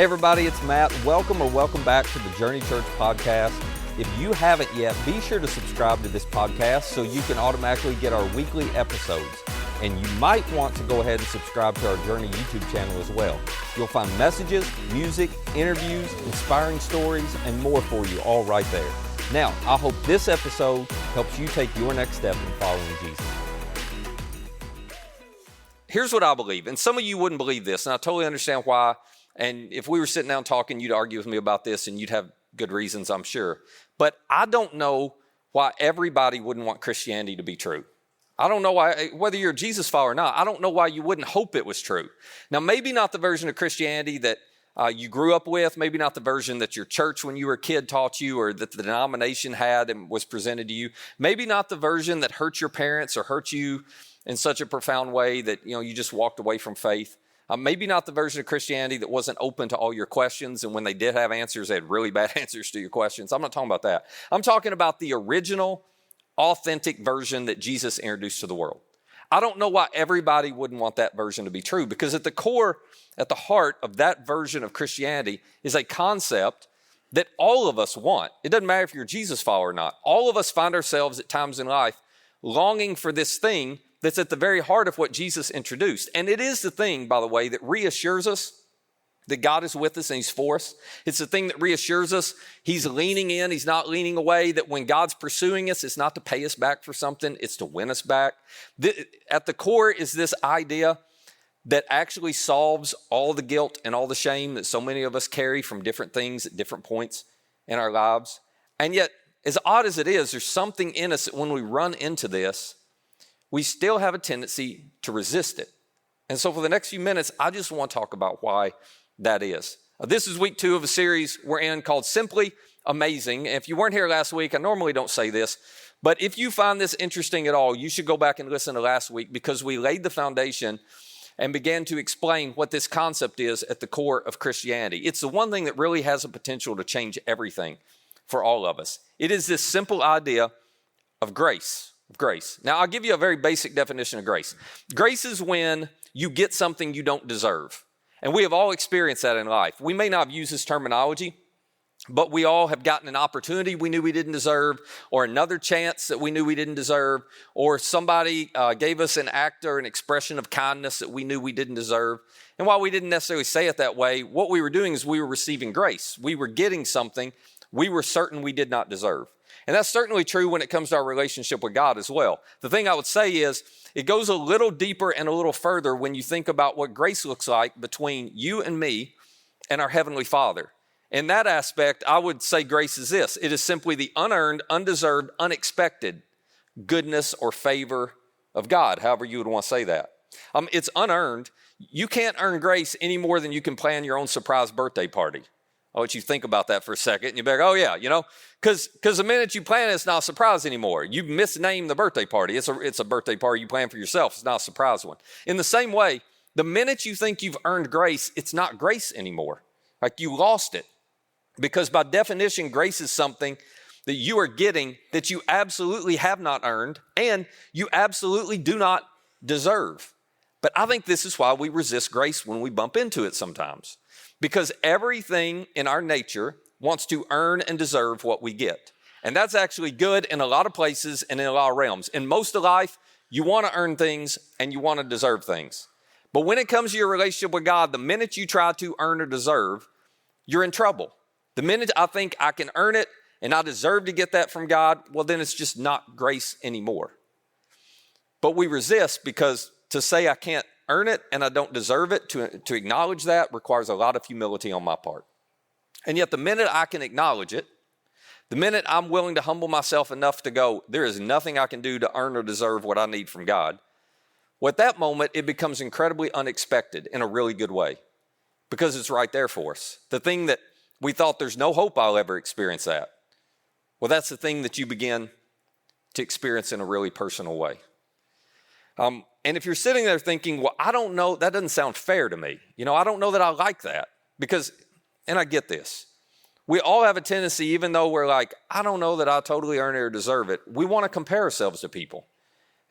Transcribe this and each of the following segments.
Hey everybody, it's Matt. Welcome back to the Journey Church podcast. If you haven't yet, be sure to subscribe to this podcast so you can automatically get our weekly episodes. And you might want to go ahead and subscribe to our Journey YouTube channel as well. You'll find messages, music, interviews, inspiring stories, and more for you all right there. Now, I hope this episode helps you take your next step in following Jesus. Here's what I believe, and some of you wouldn't believe this, and I totally understand why. And if we were sitting down talking, you'd argue with me about this, and you'd have good reasons, I'm sure. But I don't know why everybody wouldn't want Christianity to be true. I don't know why, whether you're a Jesus follower or not, I don't know why you wouldn't hope it was true. Now, maybe not the version of Christianity that you grew up with, maybe not the version that your church when you were a kid taught you or that the denomination had and was presented to you. Maybe not the version that hurt your parents or hurt you in such a profound way that you just walked away from faith. Maybe not the version of Christianity that wasn't open to all your questions, and when they did have answers, they had really bad answers to your questions. I'm not talking about that. I'm talking about the original, authentic version that Jesus introduced to the world. I don't know why everybody wouldn't want that version to be true, because at the core, at the heart of that version of Christianity is a concept that all of us want. It doesn't matter if you're a Jesus follower or not. All of us find ourselves at times in life longing for this thing that's at the very heart of what Jesus introduced. And it is the thing, by the way, that reassures us that God is with us and he's for us. It's the thing that reassures us he's leaning in, he's not leaning away, that when God's pursuing us, it's not to pay us back for something, it's to win us back. At the core is this idea that actually solves all the guilt and all the shame that so many of us carry from different things at different points in our lives. And yet, as odd as it is, there's something in us that when we run into this, we still have a tendency to resist it. And so for the next few minutes, I just want to talk about why that is. This is week 2 of a series we're in called Simply Amazing. And if you weren't here last week, I normally don't say this, but if you find this interesting at all, you should go back and listen to last week because we laid the foundation and began to explain what this concept is at the core of Christianity. It's the one thing that really has a potential to change everything for all of us. It is this simple idea of grace. Grace. Now, I'll give you a very basic definition of grace. Grace is when you get something you don't deserve. And we have all experienced that in life. We may not have used this terminology, but we all have gotten an opportunity we knew we didn't deserve, or another chance that we knew we didn't deserve, or somebody gave us an act or an expression of kindness that we knew we didn't deserve. And while we didn't necessarily say it that way, what we were doing is we were receiving grace. We were getting something we were certain we did not deserve. And that's certainly true when it comes to our relationship with God as well. The thing I would say is it goes a little deeper and a little further when you think about what grace looks like between you and me and our Heavenly Father. In that aspect, I would say grace is this. It is simply the unearned, undeserved, unexpected goodness or favor of God, however you would want to say that. It's unearned. You can't earn grace any more than you can plan your own surprise birthday party. I'll let you think about that for a second. And you'll be like, oh yeah, because the minute you plan it, it's not a surprise anymore. You misnamed the birthday party. It's a birthday party you plan for yourself. It's not a surprise one. In the same way, the minute you think you've earned grace, it's not grace anymore. Like you lost it. Because by definition, grace is something that you are getting that you absolutely have not earned and you absolutely do not deserve. But I think this is why we resist grace when we bump into it sometimes. Because everything in our nature wants to earn and deserve what we get. And that's actually good in a lot of places and in a lot of realms. In most of life, you want to earn things and you want to deserve things. But when it comes to your relationship with God, the minute you try to earn or deserve, you're in trouble. The minute I think I can earn it and I deserve to get that from God, well, then it's just not grace anymore. But we resist because to say I can't earn it and I don't deserve it, to acknowledge that requires a lot of humility on my part. And yet the minute I can acknowledge it, the minute I'm willing to humble myself enough to go, there is nothing I can do to earn or deserve what I need from God, well, at that moment, it becomes incredibly unexpected in a really good way because it's right there for us. The thing that we thought there's no hope I'll ever experience that. Well, that's the thing that you begin to experience in a really personal way. And if you're sitting there thinking, well, I don't know, that doesn't sound fair to me. I don't know that I like that because, and I get this. We all have a tendency, even though we're like, I don't know that I totally earn it or deserve it. We want to compare ourselves to people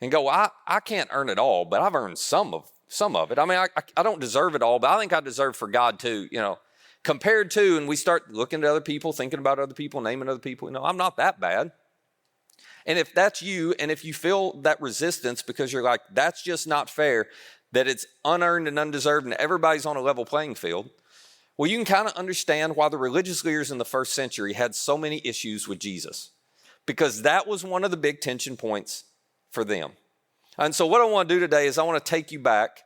and go, well, I can't earn it all, but I've earned some of it. I mean, I don't deserve it all, but I think I deserve for God too, compared to, and we start looking at other people, thinking about other people, naming other people, I'm not that bad. And if that's you, and if you feel that resistance because you're like, that's just not fair, that it's unearned and undeserved and everybody's on a level playing field, well, you can kind of understand why the religious leaders in the first century had so many issues with Jesus, because that was one of the big tension points for them. And so what I want to do today is I want to take you back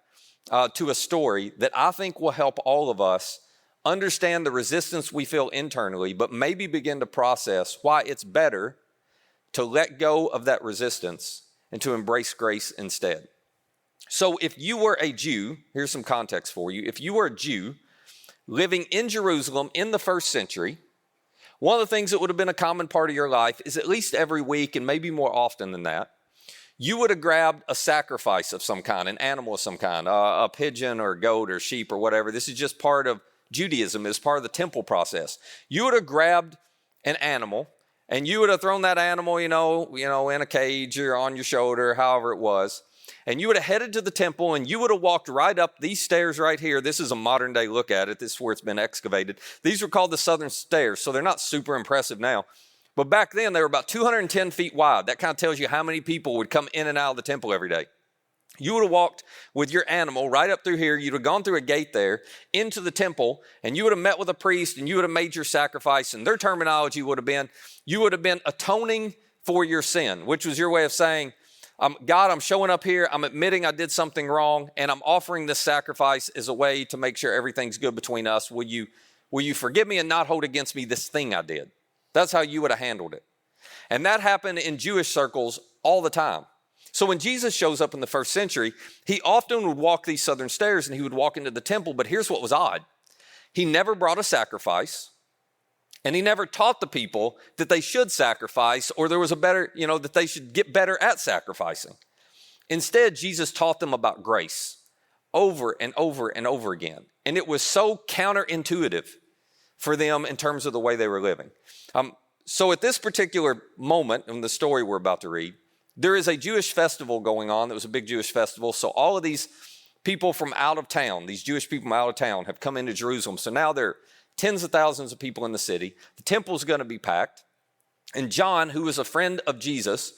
to a story that I think will help all of us understand the resistance we feel internally, but maybe begin to process why it's better to let go of that resistance and to embrace grace instead. So if you were a Jew, here's some context for you. If you were a Jew living in Jerusalem in the first century, one of the things that would have been a common part of your life is at least every week, and maybe more often than that, you would have grabbed a sacrifice of some kind, an animal of some kind, a pigeon or a goat or sheep or whatever. This is just part of Judaism, it's part of the temple process. You would have grabbed an animal, and you would have thrown that animal, in a cage or on your shoulder, however it was. And you would have headed to the temple, and you would have walked right up these stairs right here. This is a modern day look at it. This is where it's been excavated. These were called the Southern Stairs, so they're not super impressive now. But back then, they were about 210 feet wide. That kind of tells you how many people would come in and out of the temple every day. You would have walked with your animal right up through here. You'd have gone through a gate there into the temple, and you would have met with a priest, and you would have made your sacrifice. And their terminology would have been, you would have been atoning for your sin, which was your way of saying, God, I'm showing up here. I'm admitting I did something wrong, and I'm offering this sacrifice as a way to make sure everything's good between us. Will you forgive me and not hold against me this thing I did? That's how you would have handled it. And that happened in Jewish circles all the time. So when Jesus shows up in the first century, he often would walk these southern stairs and he would walk into the temple. But here's what was odd. He never brought a sacrifice, and he never taught the people that they should sacrifice, or there was a better, that they should get better at sacrificing. Instead, Jesus taught them about grace over and over and over again. And it was so counterintuitive for them in terms of the way they were living. So at this particular moment in the story we're about to read, there is a Jewish festival going on. That was a big Jewish festival. So all of these people from out of town, these Jewish people from out of town, have come into Jerusalem. So now there are tens of thousands of people in the city. The temple's going to be packed. And John, who was a friend of Jesus,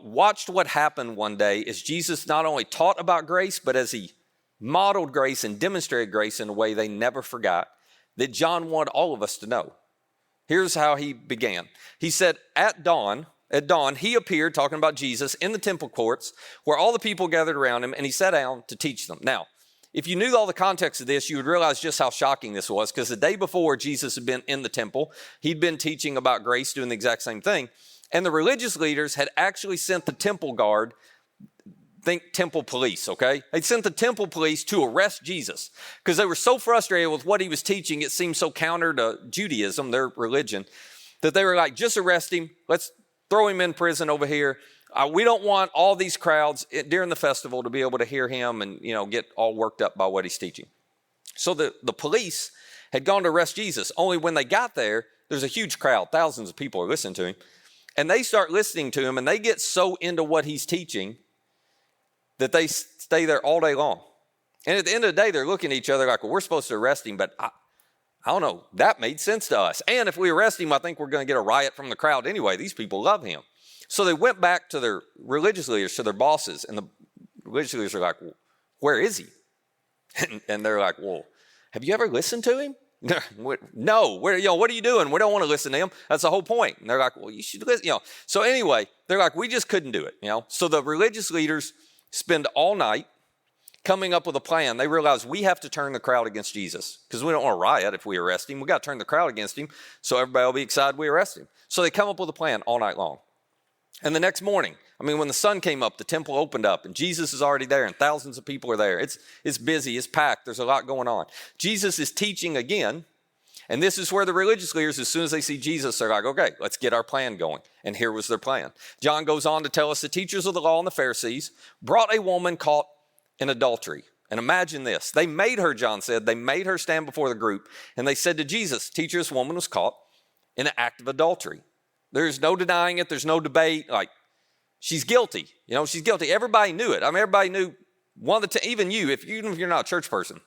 watched what happened one day as Jesus not only taught about grace, but as he modeled grace and demonstrated grace in a way they never forgot, that John wanted all of us to know. Here's how he began. He said, At dawn, he appeared, talking about Jesus, in the temple courts where all the people gathered around him, and he sat down to teach them. Now, if you knew all the context of this, you would realize just how shocking this was, because the day before Jesus had been in the temple, he'd been teaching about grace, doing the exact same thing. And the religious leaders had actually sent the temple guard, think temple police, okay? They sent the temple police to arrest Jesus because they were so frustrated with what he was teaching. It seemed so counter to Judaism, their religion, that they were like, just arrest him. Let's throw him in prison over here. We don't want all these crowds during the festival to be able to hear him and, get all worked up by what he's teaching. So the police had gone to arrest Jesus. Only when they got there, there's a huge crowd. Thousands of people are listening to him. And they start listening to him, and they get so into what he's teaching that they stay there all day long. And at the end of the day, they're looking at each other like, well, we're supposed to arrest him, but I don't know. That made sense to us. And if we arrest him, I think we're going to get a riot from the crowd anyway. These people love him. So they went back to their religious leaders, to their bosses, and the religious leaders are like, well, where is he? And they're like, well, have you ever listened to him? No. What are you doing? We don't want to listen to him. That's the whole point. And they're like, well, you should listen. So anyway, they're like, we just couldn't do it. So the religious leaders spend all night coming up with a plan. They realize we have to turn the crowd against Jesus because we don't want to riot if we arrest him. We got to turn the crowd against him so everybody will be excited we arrest him. So they come up with a plan all night long. And the next morning, when the sun came up, the temple opened up and Jesus is already there and thousands of people are there. It's busy, it's packed, there's a lot going on. Jesus is teaching again. And this is where the religious leaders, as soon as they see Jesus, they're like, okay, let's get our plan going. And here was their plan. John goes on to tell us the teachers of the law and the Pharisees brought a woman caught in adultery. And imagine this. They made her, John said, they made her stand before the group. And they said to Jesus, teacher, this woman was caught in an act of adultery. There's no denying it. There's no debate. Like, she's guilty. She's guilty. Everybody knew it. Everybody knew even you, even if you're not a church person,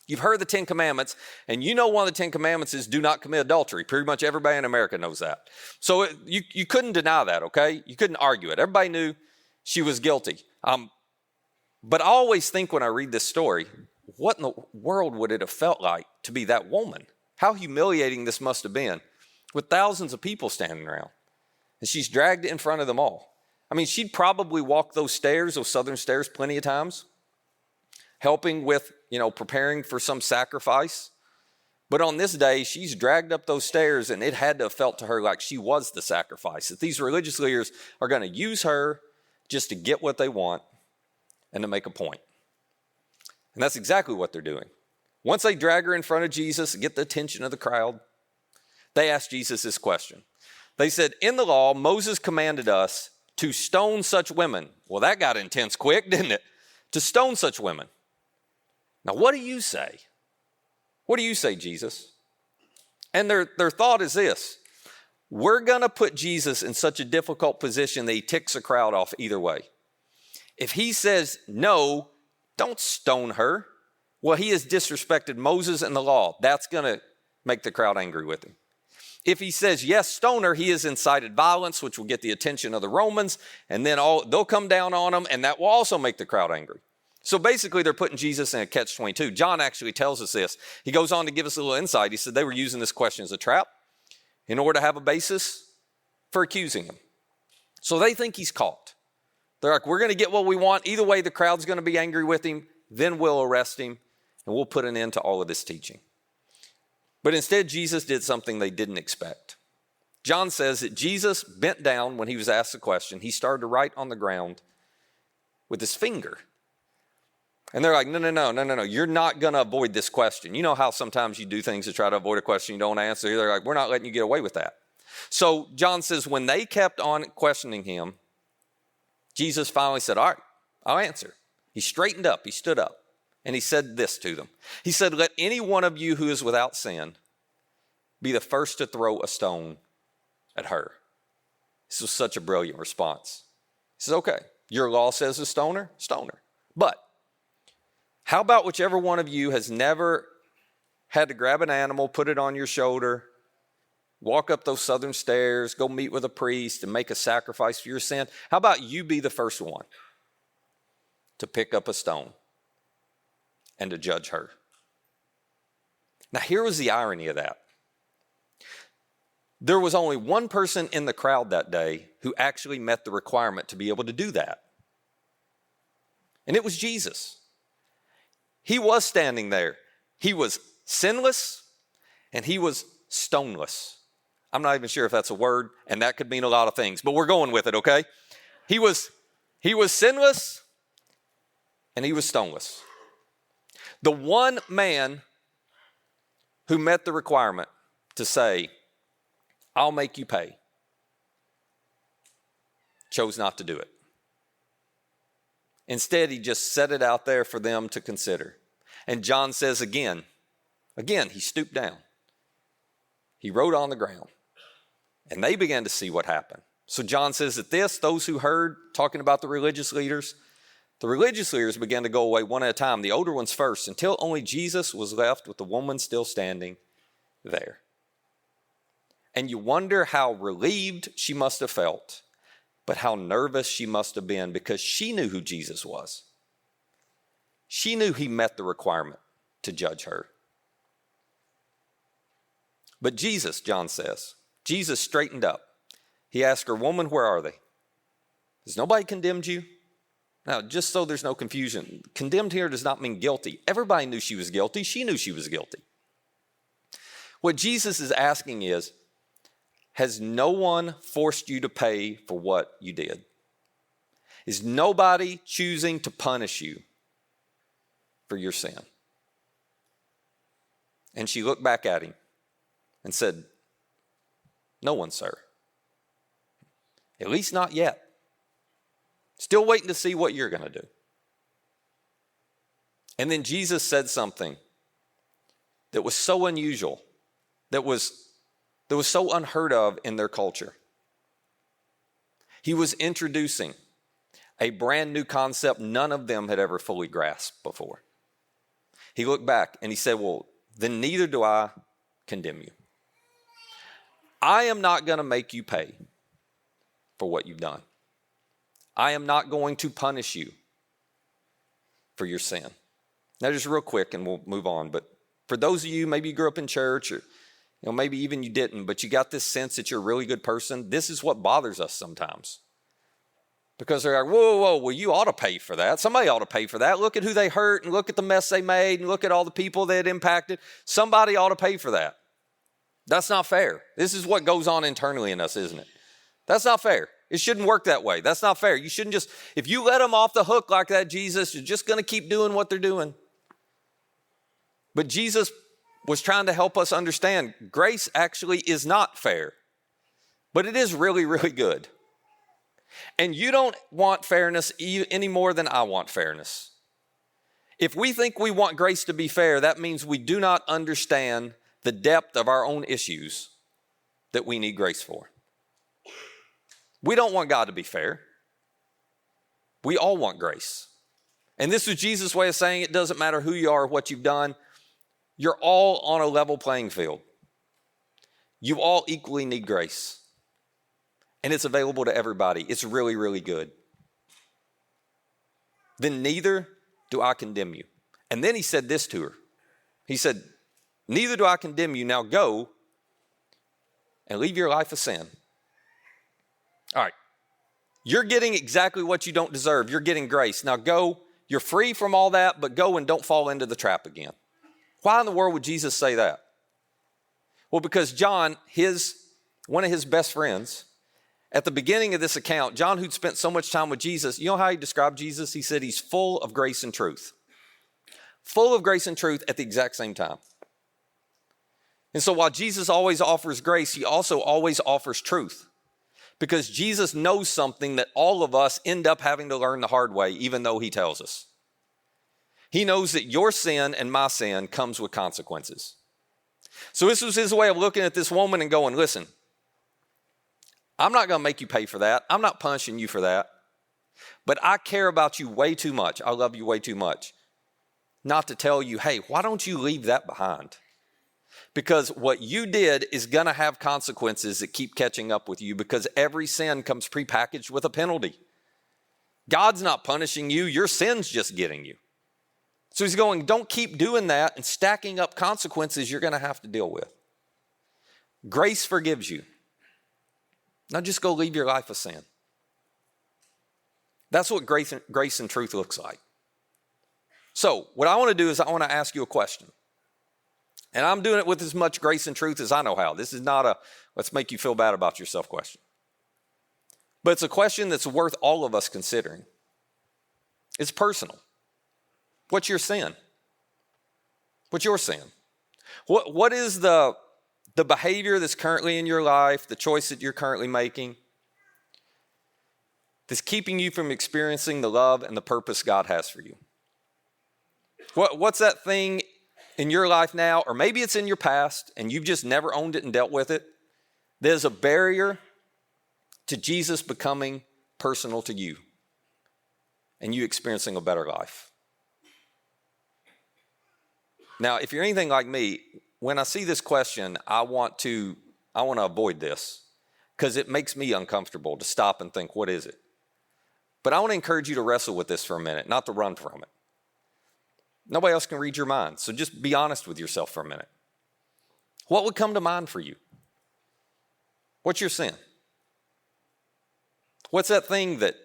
You've heard the 10 Commandments, and you know one of the 10 Commandments is do not commit adultery. Pretty much everybody in America knows that. So you couldn't deny that, okay? You couldn't argue it. Everybody knew she was guilty. But I always think when I read this story, what in the world would it have felt like to be that woman? How humiliating this must have been with thousands of people standing around. And she's dragged in front of them all. I mean, she'd probably walked those stairs, those southern stairs, plenty of times, helping with, preparing for some sacrifice. But on this day, she's dragged up those stairs, and it had to have felt to her like she was the sacrifice, that these religious leaders are going to use her just to get what they want and to make a point. And that's exactly what they're doing. Once they drag her in front of Jesus and get the attention of the crowd, they ask Jesus this question. They said, in the law, Moses commanded us to stone such women. Well, that got intense quick, didn't it? To stone such women. Now, what do you say? What do you say, Jesus? And their thought is this. We're going to put Jesus in such a difficult position that he ticks the crowd off either way. If he says, no, don't stone her, well, he has disrespected Moses and the law. That's going to make the crowd angry with him. If he says, yes, stone her, he has incited violence, which will get the attention of the Romans, and then they'll come down on him, and that will also make the crowd angry. So basically, they're putting Jesus in a catch-22. John actually tells us this. He goes on to give us a little insight. He said they were using this question as a trap in order to have a basis for accusing him. So they think he's caught. They're like, we're going to get what we want. Either way, the crowd's going to be angry with him. Then we'll arrest him, and we'll put an end to all of this teaching. But instead, Jesus did something they didn't expect. John says that Jesus bent down when he was asked the question. He started to write on the ground with his finger. And they're like, no, you're not going to avoid this question. You know how sometimes you do things to try to avoid a question you don't answer. They're like, we're not letting you get away with that. So John says when they kept on questioning him, Jesus finally said, all right, I'll answer. He straightened up, he stood up, and he said this to them. He said, let any one of you who is without sin be the first to throw a stone at her. This was such a brilliant response. He says, okay, your law says to stone her, stone her. But how about whichever one of you has never had to grab an animal, put it on your shoulder, walk up those southern stairs, go meet with a priest and make a sacrifice for your sin? How about you be the first one to pick up a stone and to judge her? Now, here was the irony of that. There was only one person in the crowd that day who actually met the requirement to be able to do that. And it was Jesus. He was standing there. He was sinless and he was stoneless. I'm not even sure if that's a word, and that could mean a lot of things, but we're going with it, okay? He was sinless and he was stoneless. The one man who met the requirement to say, I'll make you pay, chose not to do it. Instead, he just set it out there for them to consider. And John says again, he stooped down. He wrote on the ground. And they began to see what happened. So John says that those who heard, talking about the religious leaders began to go away one at a time, the older ones first, until only Jesus was left with the woman still standing there. And you wonder how relieved she must have felt, but how nervous she must have been, because she knew who Jesus was. She knew he met the requirement to judge her. But Jesus, John says, Jesus straightened up. He asked her, woman, where are they? Has nobody condemned you? Now, just so there's no confusion, condemned here does not mean guilty. Everybody knew she was guilty. She knew she was guilty. What Jesus is asking is, has no one forced you to pay for what you did? Is nobody choosing to punish you for your sin? And she looked back at him and said, no one, sir. At least not yet. Still waiting to see what you're going to do. And then Jesus said something that was so unusual, that was so unheard of in their culture. He was introducing a brand new concept none of them had ever fully grasped before. He looked back and he said, well, then neither do I condemn you. I am not going to make you pay for what you've done. I am not going to punish you for your sin. Now, just real quick, and we'll move on. But for those of you, maybe you grew up in church, or maybe even you didn't, but you got this sense that you're a really good person. This is what bothers us sometimes. Because they're like, whoa, well, you ought to pay for that. Somebody ought to pay for that. Look at who they hurt, and look at the mess they made, and look at all the people they had impacted. Somebody ought to pay for that. That's not fair. This is what goes on internally in us, isn't it? That's not fair. It shouldn't work that way. That's not fair. You shouldn't just, if you let them off the hook like that, Jesus, you're just going to keep doing what they're doing. But Jesus was trying to help us understand grace actually is not fair, but it is really, really good. And you don't want fairness any more than I want fairness. If we think we want grace to be fair, that means we do not understand the depth of our own issues that we need grace for. We don't want God to be fair. We all want grace. And this is Jesus' way of saying it doesn't matter who you are or what you've done. You're all on a level playing field. You all equally need grace. And it's available to everybody. It's really, really good. Then neither do I condemn you. And then he said this to her. He said, neither do I condemn you. Now go and leave your life of sin. All right. You're getting exactly what you don't deserve. You're getting grace. Now go. You're free from all that, but go and don't fall into the trap again. Why in the world would Jesus say that? Well, because John, one of his best friends, at the beginning of this account, John, who'd spent so much time with Jesus, you know how he described Jesus? He said he's full of grace and truth. Full of grace and truth at the exact same time. And so while Jesus always offers grace, he also always offers truth. Because Jesus knows something that all of us end up having to learn the hard way, even though he tells us. He knows that your sin and my sin comes with consequences. So this was his way of looking at this woman and going, listen, I'm not going to make you pay for that. I'm not punishing you for that. But I care about you way too much. I love you way too much. Not to tell you, hey, why don't you leave that behind? Because what you did is going to have consequences that keep catching up with you, because every sin comes prepackaged with a penalty. God's not punishing you. Your sin's just getting you. So he's going, don't keep doing that and stacking up consequences you're going to have to deal with. Grace forgives you. Now just go leave your life of sin. That's what grace and truth looks like. So what I want to do is I want to ask you a question. And I'm doing it with as much grace and truth as I know how. This is not a let's make you feel bad about yourself question. But it's a question that's worth all of us considering. It's personal. What's your sin? What's your sin? What is the behavior that's currently in your life, the choice that you're currently making, that's keeping you from experiencing the love and the purpose God has for you? What's that thing in your life now, or maybe it's in your past and you've just never owned it and dealt with it? There's a barrier to Jesus becoming personal to you and you experiencing a better life. Now, if you're anything like me, when I see this question, I want to avoid this because it makes me uncomfortable to stop and think, what is it? But I want to encourage you to wrestle with this for a minute, not to run from it. Nobody else can read your mind, so just be honest with yourself for a minute. What would come to mind for you? What's your sin? What's that thing that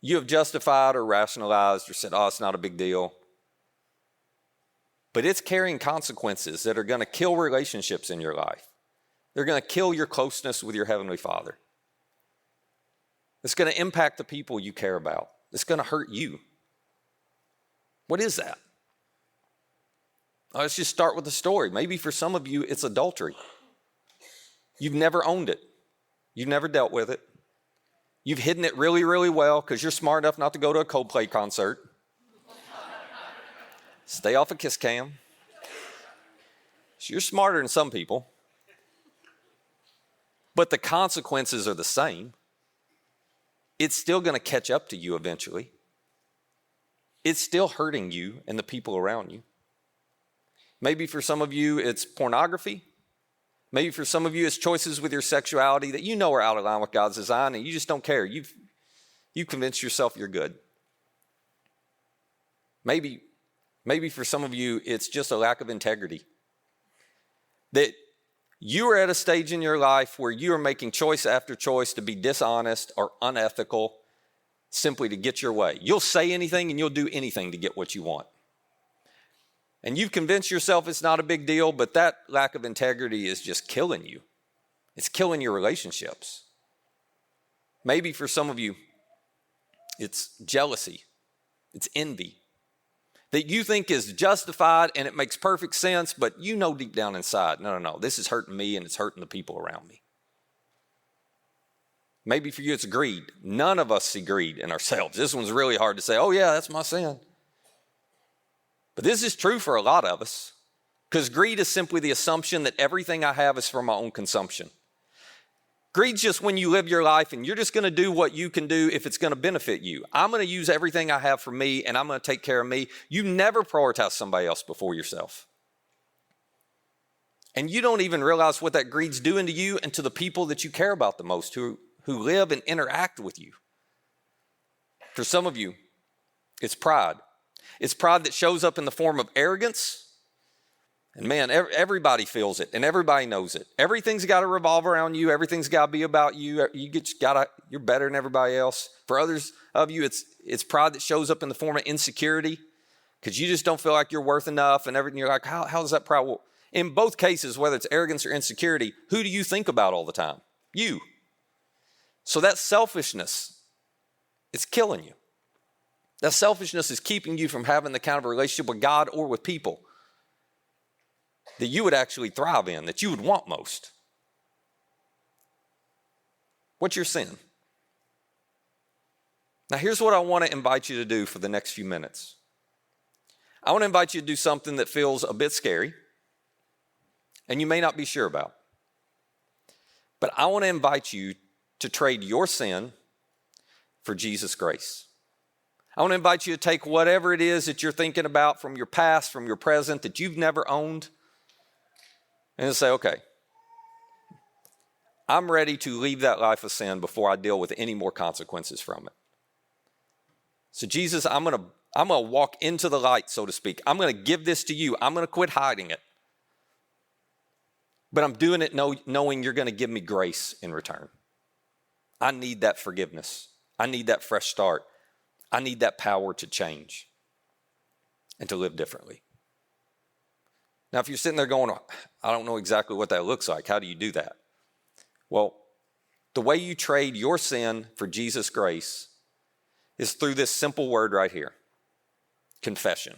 you have justified or rationalized or said, oh, it's not a big deal? But it's carrying consequences that are going to kill relationships in your life. They're going to kill your closeness with your Heavenly Father. It's going to impact the people you care about. It's going to hurt you. What is that? Let's just start with the story. Maybe for some of you, it's adultery. You've never owned it. You've never dealt with it. You've hidden it really, really well because you're smart enough not to go to a Coldplay concert. Stay off of Kiss Cam. So you're smarter than some people. But the consequences are the same. It's still going to catch up to you eventually. it's still hurting you and the people around you. Maybe for some of you, it's pornography. Maybe for some of you, it's choices with your sexuality that you know are out of line with God's design and you just don't care. You've convinced yourself you're good. Maybe for some of you, it's just a lack of integrity. That you are at a stage in your life where you are making choice after choice to be dishonest or unethical simply to get your way. You'll say anything and you'll do anything to get what you want. And you've convinced yourself it's not a big deal, but that lack of integrity is just killing you. It's killing your relationships. Maybe for some of you, it's jealousy. It's envy that you think is justified and it makes perfect sense, but you know deep down inside, no, this is hurting me and it's hurting the people around me. Maybe for you, it's greed. None of us see greed in ourselves. This one's really hard to say, oh yeah, that's my sin. But this is true for a lot of us, because greed is simply the assumption that everything I have is for my own consumption. Greed's just when you live your life and you're just going to do what you can do if it's going to benefit you. I'm going to use everything I have for me and I'm going to take care of me. You never prioritize somebody else before yourself. And you don't even realize what that greed's doing to you and to the people that you care about the most, who live and interact with you. For some of you, it's pride. It's pride that shows up in the form of arrogance. And man, everybody feels it and everybody knows it. Everything's got to revolve around you. Everything's got to be about you. You're better than everybody else. For others of you, it's pride that shows up in the form of insecurity because you just don't feel like you're worth enough and everything. You're like, how does that pride? Well, in both cases, whether it's arrogance or insecurity, who do you think about all the time? You. So that selfishness, it's killing you. That selfishness is keeping you from having the kind of relationship with God or with people that you would actually thrive in, that you would want most. What's your sin? Now, here's what I want to invite you to do for the next few minutes. I want to invite you to do something that feels a bit scary, and you may not be sure about. But I want to invite you to trade your sin for Jesus' grace. I want to invite you to take whatever it is that you're thinking about from your past, from your present, that you've never owned, and say, okay, I'm ready to leave that life of sin before I deal with any more consequences from it. So Jesus, I'm going to walk into the light, so to speak. I'm going to give this to you. I'm going to quit hiding it. But I'm doing it knowing you're going to give me grace in return. I need that forgiveness. I need that fresh start. I need that power to change and to live differently. Now, if you're sitting there going, I don't know exactly what that looks like, how do you do that? Well, the way you trade your sin for Jesus' grace is through this simple word right here, confession.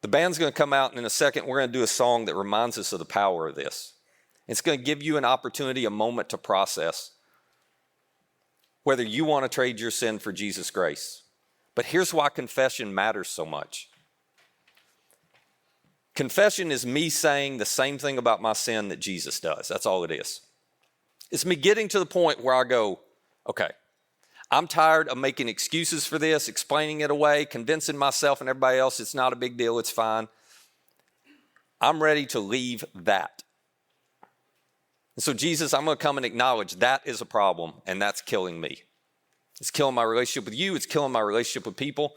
The band's going to come out, and in a second, we're going to do a song that reminds us of the power of this. It's going to give you an opportunity, a moment to process whether you want to trade your sin for Jesus' grace. But here's why confession matters so much. Confession is me saying the same thing about my sin that Jesus does. That's all it is. It's me getting to the point where I go, okay, I'm tired of making excuses for this, explaining it away, convincing myself and everybody else it's not a big deal, it's fine. I'm ready to leave that. And so Jesus, I'm going to come and acknowledge that is a problem and that's killing me. It's killing my relationship with you. It's killing my relationship with people.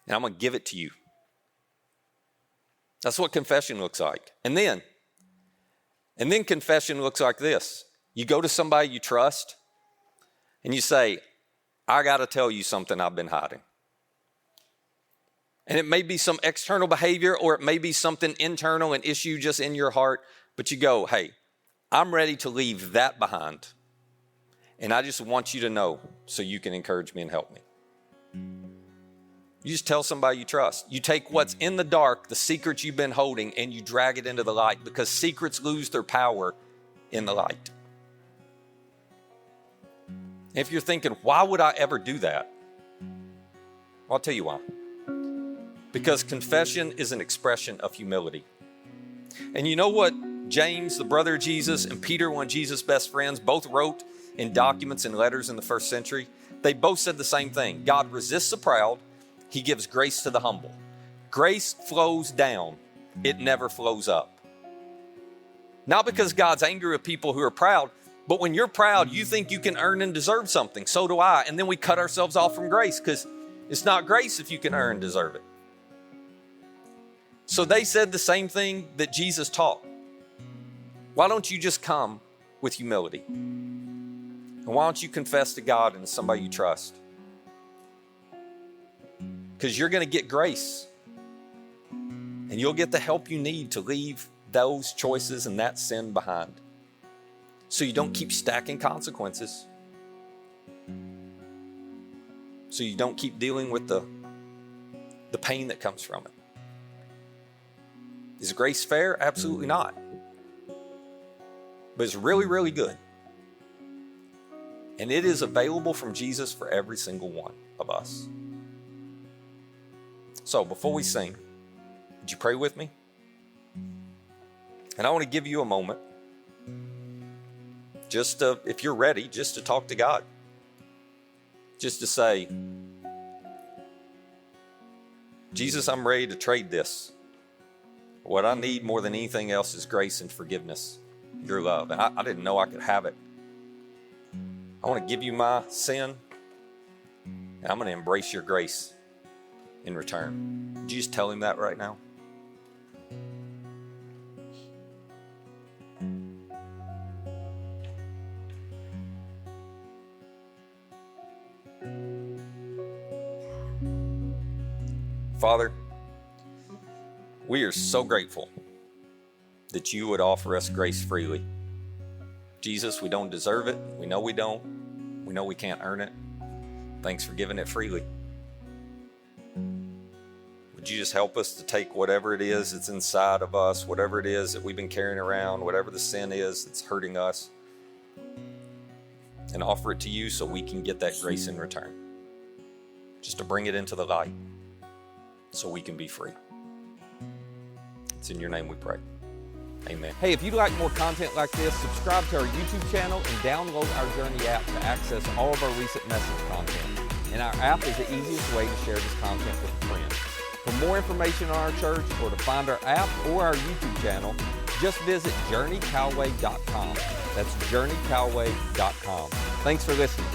And I'm going to give it to you. That's what confession looks like. And then confession looks like this. You go to somebody you trust and you say, I got to tell you something I've been hiding. And it may be some external behavior or it may be something internal, an issue just in your heart, but you go, hey, I'm ready to leave that behind. And I just want you to know so you can encourage me and help me. You just tell somebody you trust. You take what's in the dark, the secrets you've been holding, and you drag it into the light because secrets lose their power in the light. If you're thinking, why would I ever do that? Well, I'll tell you why. Because confession is an expression of humility. And you know what James, the brother of Jesus, and Peter, one of Jesus' best friends, both wrote in documents and letters in the first century? They both said the same thing. God resists the proud. He gives grace to the humble. Grace flows down. It never flows up. Not because God's angry with people who are proud, but when you're proud, you think you can earn and deserve something. So do I. And then we cut ourselves off from grace because it's not grace if you can earn and deserve it. So they said the same thing that Jesus taught. Why don't you just come with humility? And why don't you confess to God and to somebody you trust? Because you're going to get grace. And you'll get the help you need to leave those choices and that sin behind. So you don't keep stacking consequences. So you don't keep dealing with the pain that comes from it. Is grace fair? Absolutely not. But it's really, really good. And it is available from Jesus for every single one of us. So before we sing, would you pray with me? And I want to give you a moment, just to, if you're ready, just to talk to God. Just to say, Jesus, I'm ready to trade this. What I need more than anything else is grace and forgiveness, your love. And I didn't know I could have it. I want to give you my sin, and I'm going to embrace your grace in return. Would you just tell him that right now? Father, we are so grateful that you would offer us grace freely. Jesus, we don't deserve it. We know we don't. We know we can't earn it. Thanks for giving it freely. Would you just help us to take whatever it is that's inside of us, whatever it is that we've been carrying around, whatever the sin is that's hurting us, and offer it to you so we can get that grace in return. Just to bring it into the light so we can be free. It's in your name we pray. Amen. Hey, if you'd like more content like this, subscribe to our YouTube channel and download our Journey app to access all of our recent message content. And our app is the easiest way to share this content with a friend. For more information on our church or to find our app or our YouTube channel, just visit journeycalway.com. That's journeycalway.com. Thanks for listening.